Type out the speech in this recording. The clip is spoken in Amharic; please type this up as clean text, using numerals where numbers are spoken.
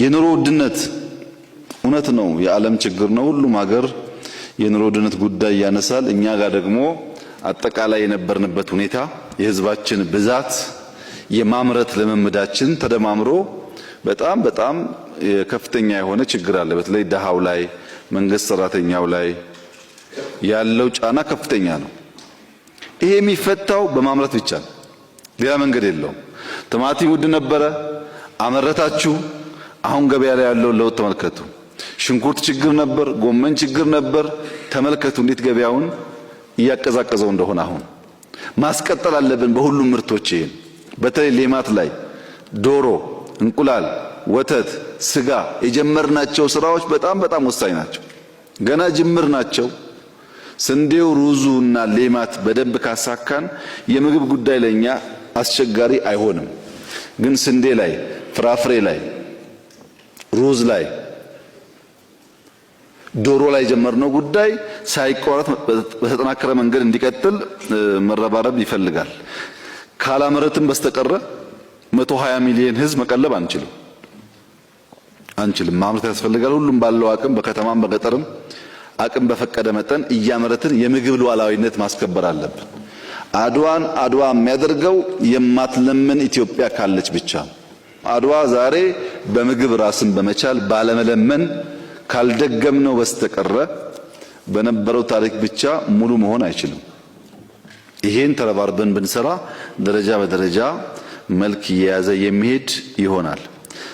የኑሮ ውድነት እውነት ነው፣ የዓለም ችግር ነው። ሁሉም ሀገር የኑሮ ውድነት ጉዳይ ያነሳል። እኛ ጋር ደግሞ አጠቃላይ የነበርንበት ሁኔታ፣ የህዝባችን ብዛት፣ የማምረት ልምምዳችን ተደማምሮ በጣም ከፍተኛ የሆነ ችግር አለ። በተለይ ደሃው ላይ፣ መንግስት ሰራተኛው ላይ ያለው ጫና ከፍተኛ ነው። ይሄ የሚፈታው በማምረት ብቻ ነው። ሌላ መንገድ የለውም። ቲማቲም ውድ ነበረ፣ አመረታችሁ። አሁን ገበያ ላይ ያለው ለውጥ ተመልከቱ። ሽንኩርት ችግር ነበር፣ ጎመን ችግር ነበር። ተመልከቱ እንዴት ገበያውን እያቀዛቀዘው እንደሆነ። አሁን ማስቀጠል አለብን በሁሉም ምርቶች። ይሄን በተለይ ሌማት ላይ ዶሮ፣ እንቁላል፣ ወተት፣ ስጋ የጀመርናቸው ስራዎች በጣም ወሳኝ ናቸው። ገና ጅምር ናቸው። ስንዴው፣ ሩዙና ሌማት በደንብ ካሳካን የምግብ ጉዳይ ለኛ አስቸጋሪ አይሆንም። ግን ስንዴ ላይ፣ ፍራፍሬ ላይ፣ ሩዝ ላይ፣ ዶሮ ላይ ጀመርነው ጉዳይ ሳይቋረጥ በተጠናከረ መንገድ እንዲቀጥል መረባረብ ይፈልጋል። ካላመረትን በስተቀረ 120 ሚሊዮን ህዝብ መቀለብ አንችልም። ማምረት ያስፈልጋል። ሁሉም ባለው አቅም በከተማም በገጠርም አቅም በፈቀደ መጠን እያመረትን የምግብ ሉዓላዊነት ማስከበር አለብን። አድዋን አድዋ የሚያደርገው የማትለምን ኢትዮጵያ ካለች ብቻ። አድዋ ዛሬ በምግብ ራስን በመቻል ባለመለመን ካልደገምነው በስተቀረ በነበረው ታሪክ ብቻ ሙሉ መሆን አይችልም። ይሄን ተረባርበን ብንሰራ ደረጃ በደረጃ መልክ እየያዘ የሚሄድ ይሆናል።